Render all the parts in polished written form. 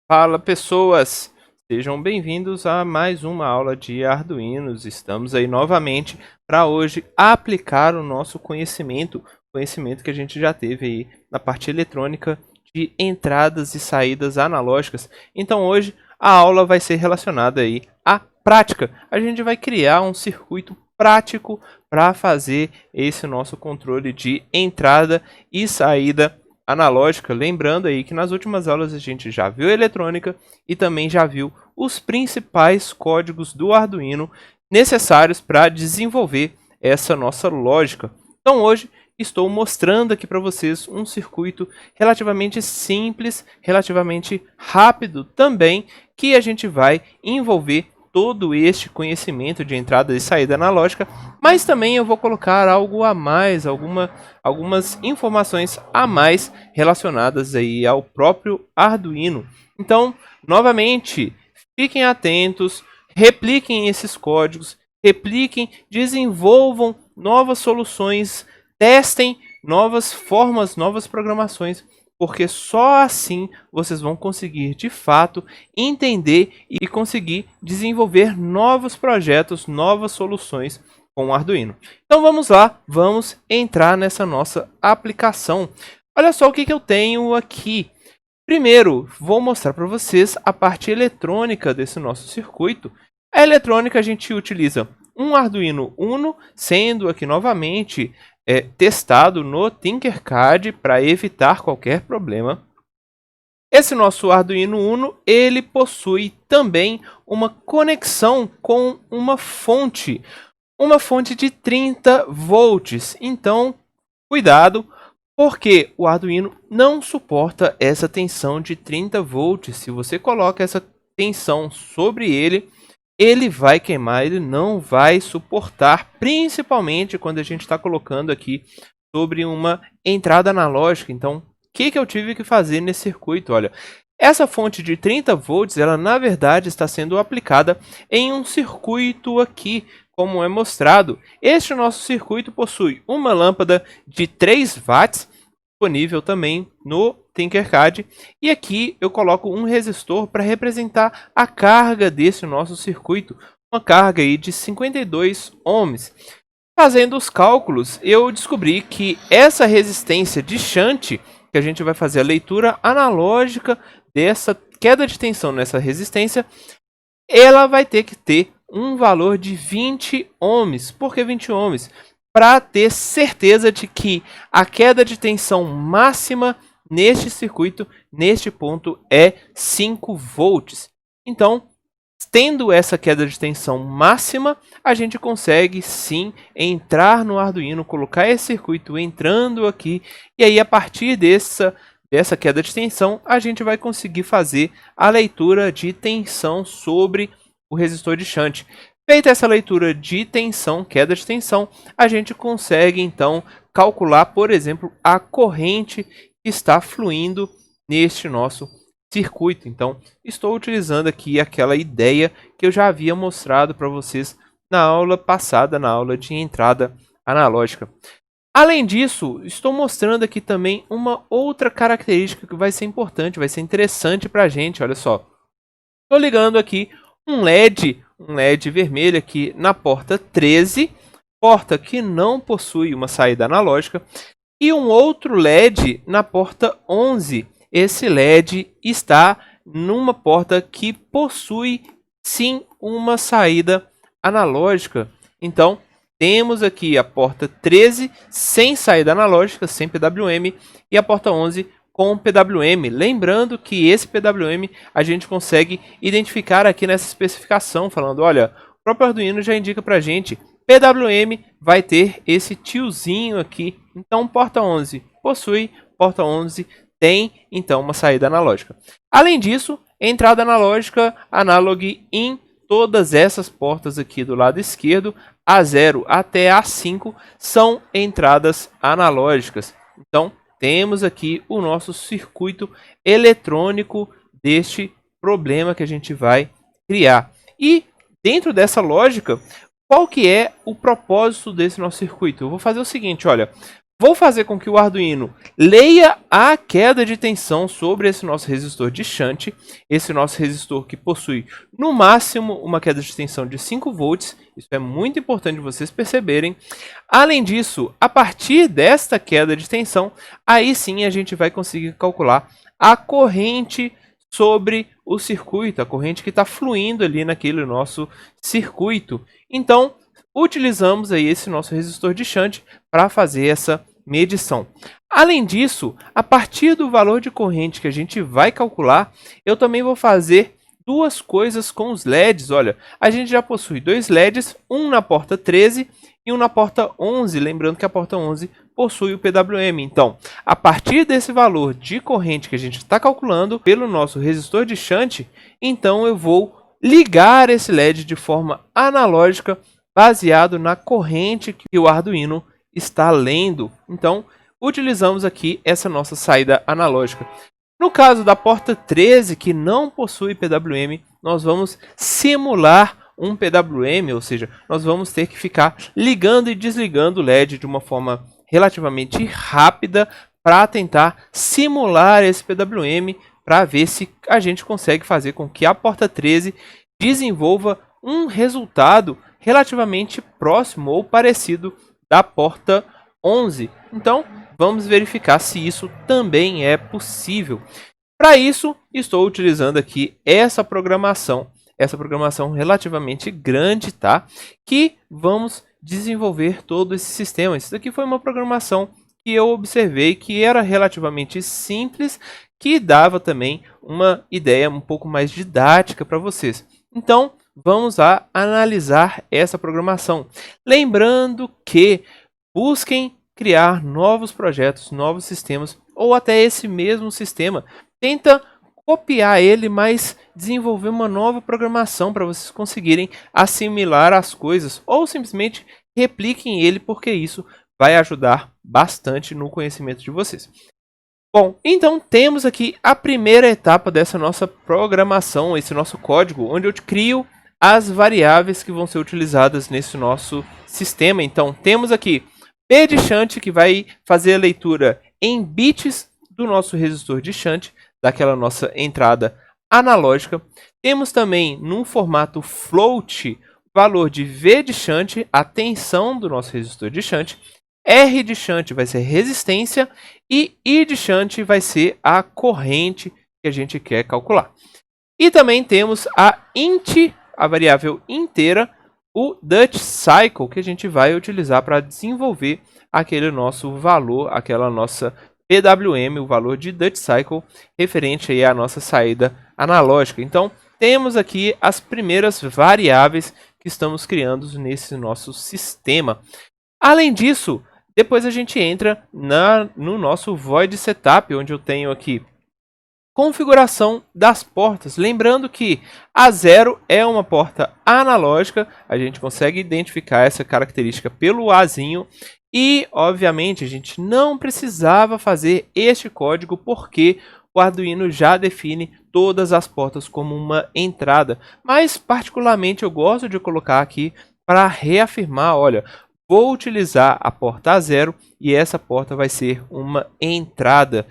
Fala pessoas, sejam bem-vindos a mais uma aula de Arduinos. Estamos aí novamente para hoje aplicar o nosso conhecimento que a gente já teve aí na parte eletrônica de entradas e saídas analógicas. Então hoje a aula vai ser relacionada aí à prática. A gente vai criar um circuito prático para fazer esse nosso controle de entrada e saída analógica, lembrando aí que nas últimas aulas a gente já viu eletrônica e também já viu os principais códigos do Arduino necessários para desenvolver essa nossa lógica. Então hoje estou mostrando aqui para vocês um circuito relativamente simples, relativamente rápido também, que a gente vai envolver todo este conhecimento de entrada e saída analógica, mas também eu vou colocar algo a mais, algumas informações a mais relacionadas aí ao próprio Arduino. Então, novamente, fiquem atentos, repliquem esses códigos, repliquem, desenvolvam novas soluções, testem novas formas, novas programações, porque só assim vocês vão conseguir, de fato, entender e conseguir desenvolver novos projetos, novas soluções com o Arduino. Então vamos lá, vamos entrar nessa nossa aplicação. Olha só o que eu tenho aqui. Primeiro, vou mostrar para vocês a parte eletrônica desse nosso circuito. A eletrônica a gente utiliza um Arduino Uno, sendo aqui novamente testado no Tinkercad para evitar qualquer problema. Esse nosso Arduino Uno, ele possui também uma conexão com uma fonte de 30 volts. Então, cuidado, porque o Arduino não suporta essa tensão de 30 volts. Se você coloca essa tensão sobre ele, ele vai queimar, ele não vai suportar, principalmente quando a gente está colocando aqui sobre uma entrada analógica. Então, o que eu tive que fazer nesse circuito? Olha, essa fonte de 30 volts, ela na verdade está sendo aplicada em um circuito aqui, como é mostrado. Este nosso circuito possui uma lâmpada de 3 watts, disponível também no Tinkercad, e aqui eu coloco um resistor para representar a carga desse nosso circuito, uma carga aí de 52 ohms. Fazendo os cálculos, eu descobri que essa resistência de shunt, que a gente vai fazer a leitura analógica dessa queda de tensão nessa resistência, ela vai ter que ter um valor de 20 ohms. Por que 20 ohms? Para ter certeza de que a queda de tensão máxima neste circuito, neste ponto, é 5 volts. Então, tendo essa queda de tensão máxima, a gente consegue sim entrar no Arduino, colocar esse circuito entrando aqui, e aí a partir dessa queda de tensão, a gente vai conseguir fazer a leitura de tensão sobre o resistor de shunt. Feita essa leitura de tensão, queda de tensão, a gente consegue então calcular, por exemplo, a corrente que está fluindo neste nosso circuito. Então, estou utilizando aqui aquela ideia que eu já havia mostrado para vocês na aula passada, na aula de entrada analógica. Além disso, estou mostrando aqui também uma outra característica que vai ser importante, vai ser interessante para a gente. Olha só, estou ligando aqui um LED vermelho aqui na porta 13, porta que não possui uma saída analógica, e um outro LED na porta 11. Esse LED está numa porta que possui sim uma saída analógica. Então, temos aqui a porta 13 sem saída analógica, sem PWM, e a porta 11 com PWM. Lembrando que esse PWM a gente consegue identificar aqui nessa especificação, falando, olha, o próprio Arduino já indica para a gente, PWM vai ter esse tiozinho aqui. Então, porta 11 possui, porta 11 tem, então, uma saída analógica. Além disso, entrada analógica, analog in todas essas portas aqui do lado esquerdo, A0 até A5, são entradas analógicas. Então, temos aqui o nosso circuito eletrônico deste problema que a gente vai criar. E dentro dessa lógica, qual que é o propósito desse nosso circuito? Eu vou fazer o seguinte, olha, Vou fazer com que o Arduino leia a queda de tensão sobre esse nosso resistor de shunt, esse nosso resistor que possui no máximo uma queda de tensão de 5 volts, isso é muito importante vocês perceberem. Além disso, a partir desta queda de tensão, aí sim a gente vai conseguir calcular a corrente sobre o circuito, a corrente que está fluindo ali naquele nosso circuito. Então, utilizamos aí esse nosso resistor de shunt para fazer essa medição. Além disso, a partir do valor de corrente que a gente vai calcular, eu também vou fazer duas coisas com os LEDs. Olha, a gente já possui dois LEDs, um na porta 13 e um na porta 11, lembrando que a porta 11 possui o PWM. Então, a partir desse valor de corrente que a gente está calculando pelo nosso resistor de shunt, então eu vou ligar esse LED de forma analógica, baseado na corrente que o Arduino está lendo. Então, utilizamos aqui essa nossa saída analógica. No caso da porta 13, que não possui PWM, nós vamos simular um PWM, ou seja, nós vamos ter que ficar ligando e desligando o LED de uma forma relativamente rápida para tentar simular esse PWM, para ver se a gente consegue fazer com que a porta 13 desenvolva um resultado relativamente próximo ou parecido da porta 11. Então, vamos verificar se isso também é possível. Para isso, estou utilizando aqui essa programação relativamente grande, tá? Que vamos desenvolver todo esse sistema. Isso daqui foi uma programação que eu observei que era relativamente simples, que dava também uma ideia um pouco mais didática para vocês. Então, vamos a analisar essa programação. Lembrando que busquem criar novos projetos, novos sistemas, ou até esse mesmo sistema. Tenta copiar ele, mas desenvolver uma nova programação para vocês conseguirem assimilar as coisas, ou simplesmente repliquem ele, porque isso vai ajudar bastante no conhecimento de vocês. Bom, então temos aqui a primeira etapa dessa nossa programação, esse nosso código, onde eu crio as variáveis que vão ser utilizadas nesse nosso sistema. Então temos aqui P de shunt, que vai fazer a leitura em bits do nosso resistor de shunt, daquela nossa entrada analógica. Temos também, num formato float, o valor de V de shunt, a tensão do nosso resistor de shunt. R de shunt vai ser resistência e I de shunt vai ser a corrente que a gente quer calcular. E também temos a int, a variável inteira, o Duty Cycle, que a gente vai utilizar para desenvolver aquele nosso valor, aquela nossa PWM, o valor de Duty Cycle, referente aí à nossa saída analógica. Então, temos aqui as primeiras variáveis que estamos criando nesse nosso sistema. Além disso, depois a gente entra no nosso Void Setup, onde eu tenho aqui configuração das portas. Lembrando que a 0 é uma porta analógica, a gente consegue identificar essa característica pelo Azinho. E, obviamente, a gente não precisava fazer este código porque o Arduino já define todas as portas como uma entrada. Mas, particularmente, eu gosto de colocar aqui para reafirmar, olha, vou utilizar a porta A0 e essa porta vai ser uma entrada.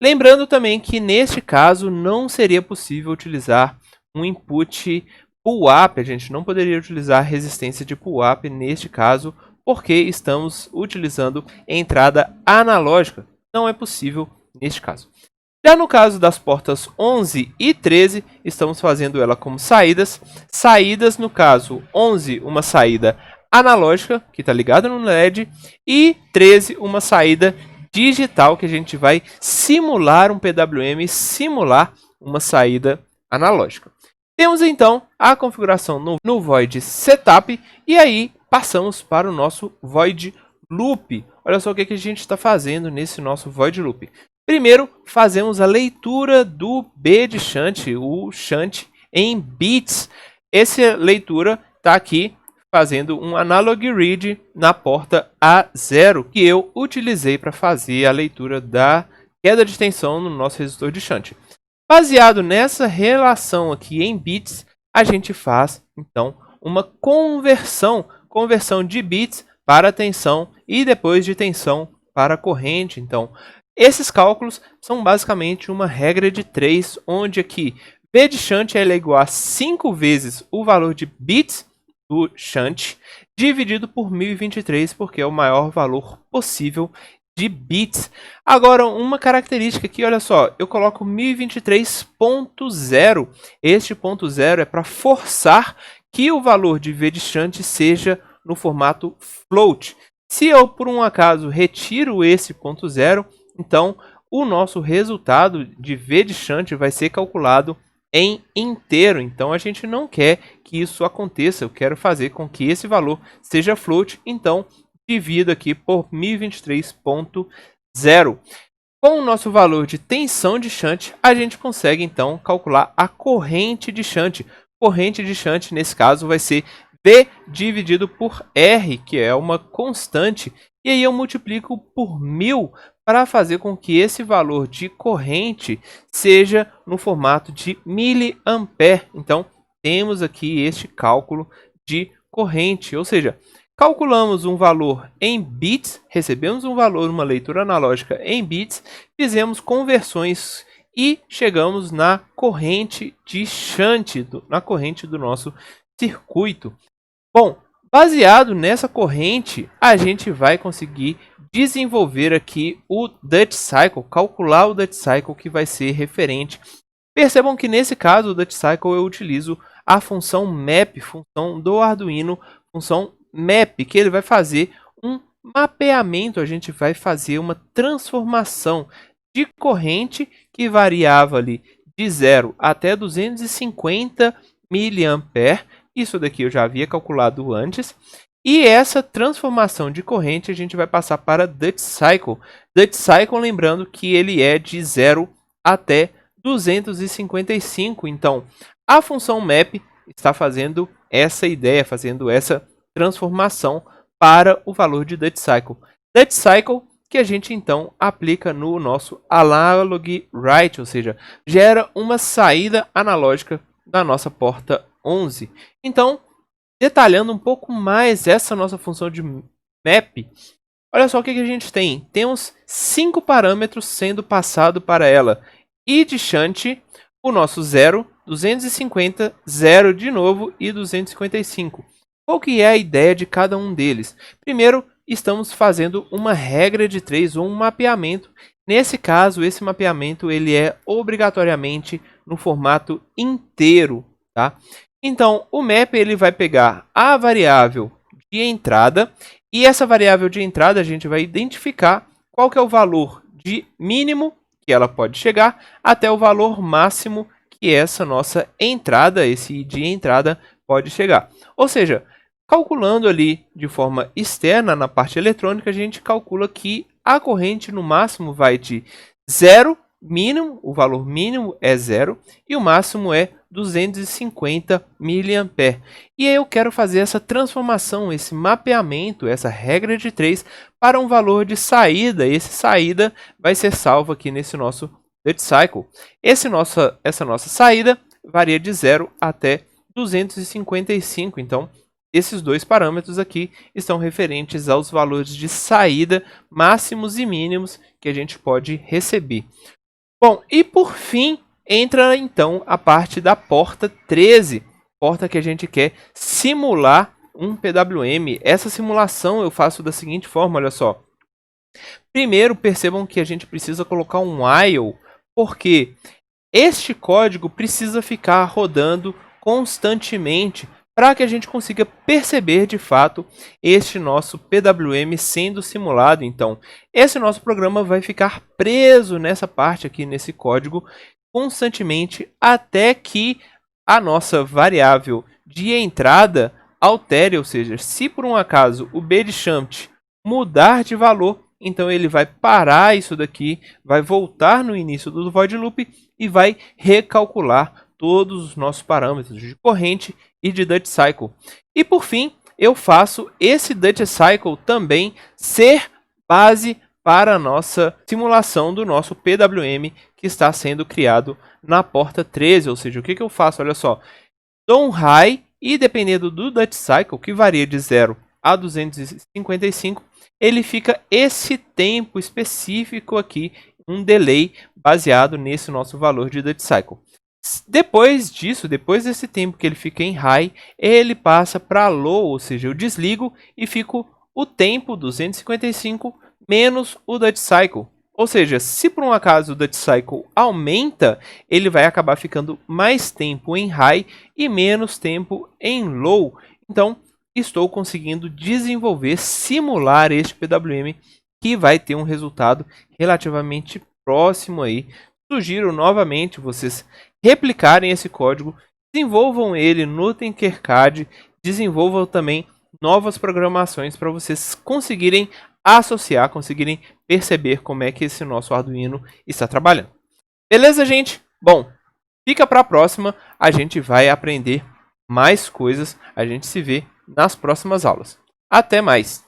Lembrando também que, neste caso, não seria possível utilizar um input pull-up. A gente não poderia utilizar resistência de pull-up neste caso, porque estamos utilizando entrada analógica. Não é possível neste caso. Já no caso das portas 11 e 13, estamos fazendo ela como saídas. Saídas, no caso, 11, uma saída analógica, que está ligada no LED, e 13, uma saída digital, que a gente vai simular um PWM, simular uma saída analógica. Temos então a configuração no Void Setup, e aí passamos para o nosso Void Loop. Olha só o que a gente está fazendo nesse nosso Void Loop. Primeiro, fazemos a leitura do B de shunt, o shunt em bits. Essa leitura está aqui fazendo um analog read na porta A0, que eu utilizei para fazer a leitura da queda de tensão no nosso resistor de shunt. Baseado nessa relação aqui em bits, a gente faz então uma conversão de bits para tensão e depois de tensão para a corrente. Então, esses cálculos são basicamente uma regra de 3, onde aqui V de shunt é igual a 5 vezes o valor de bits do shunt, dividido por 1023, porque é o maior valor possível de bits. Agora, uma característica aqui, olha só, eu coloco 1023.0. Este ponto 0 é para forçar que o valor de V de shunt seja no formato float. Se eu, por um acaso, retiro esse ponto 0, então o nosso resultado de V de shunt vai ser calculado em inteiro. Então a gente não quer que isso aconteça. Eu quero fazer com que esse valor seja float. Então divido aqui por 1023.0. Com o nosso valor de tensão de shunt, a gente consegue então calcular a corrente de shunt. Corrente de shunt, nesse caso, vai ser V dividido por R, que é uma constante. E aí eu multiplico por 1000 para fazer com que esse valor de corrente seja no formato de miliampere. Então, temos aqui este cálculo de corrente, ou seja, calculamos um valor em bits, recebemos um valor, uma leitura analógica em bits, fizemos conversões e chegamos na corrente de shunt, na corrente do nosso circuito. Bom, baseado nessa corrente, a gente vai conseguir desenvolver aqui o Duty Cycle, calcular o Duty Cycle que vai ser referente. Percebam que nesse caso, o Duty Cycle, eu utilizo a função map, função do Arduino, função map, que ele vai fazer um mapeamento, a gente vai fazer uma transformação de corrente que variava ali de 0 até 250 mA. Isso daqui eu já havia calculado antes. E essa transformação de corrente a gente vai passar para Duty Cycle. Duty Cycle, lembrando que ele é de 0 até 255. Então, a função map está fazendo essa ideia, fazendo essa transformação para o valor de Duty Cycle. Duty Cycle que a gente então aplica no nosso analog write, ou seja, gera uma saída analógica da nossa porta 11. Então, detalhando um pouco mais essa nossa função de map, olha só o que a gente tem. Temos 5 parâmetros sendo passado para ela. E de shunt, o nosso 0, 250, 0 de novo e 255. Qual que é a ideia de cada um deles? Primeiro, estamos fazendo uma regra de 3 ou um mapeamento. Nesse caso, esse mapeamento ele é obrigatoriamente no formato inteiro, tá? Então, o map ele vai pegar a variável de entrada e essa variável de entrada a gente vai identificar qual que é o valor de mínimo que ela pode chegar até o valor máximo que essa nossa entrada, esse de entrada, pode chegar. Ou seja, calculando ali de forma externa na parte eletrônica, a gente calcula que a corrente no máximo vai de 0, mínimo, o valor mínimo é 0 e o máximo é 250 mA. E aí eu quero fazer essa transformação, esse mapeamento, essa regra de 3 para um valor de saída. Esse saída vai ser salvo aqui nesse nosso Duty Cycle. Essa nossa saída varia de 0 até 255. Então, esses dois parâmetros aqui estão referentes aos valores de saída máximos e mínimos que a gente pode receber. Bom, e por fim, entra então a parte da porta 13, porta que a gente quer simular um PWM. Essa simulação eu faço da seguinte forma, olha só. Primeiro, percebam que a gente precisa colocar um while, porque este código precisa ficar rodando constantemente para que a gente consiga perceber de fato este nosso PWM sendo simulado. Então, esse nosso programa vai ficar preso nessa parte aqui, nesse código, constantemente até que a nossa variável de entrada altere, ou seja, se por um acaso o B de shunt mudar de valor, então ele vai parar isso daqui, vai voltar no início do void loop e vai recalcular todos os nossos parâmetros de corrente e de Duty Cycle. E por fim, eu faço esse Duty Cycle também ser base para a nossa simulação do nosso PWM que está sendo criado na porta 13. Ou seja, o que eu faço? Olha só, dou um high e dependendo do Duty Cycle, que varia de 0 a 255, ele fica esse tempo específico aqui, um delay baseado nesse nosso valor de Duty Cycle. Depois disso, depois desse tempo que ele fica em high, ele passa para low, ou seja, eu desligo e fico o tempo 255 menos o Duty Cycle. Ou seja, se por um acaso o Duty Cycle aumenta, ele vai acabar ficando mais tempo em high e menos tempo em low. Então, estou conseguindo desenvolver, simular este PWM que vai ter um resultado relativamente próximo aí. Sugiro novamente vocês replicarem esse código, desenvolvam ele no Tinkercad, desenvolvam também novas programações para vocês conseguirem associar, conseguirem perceber como é que esse nosso Arduino está trabalhando. Beleza, gente? Bom, fica para a próxima, a gente vai aprender mais coisas, a gente se vê nas próximas aulas. Até mais!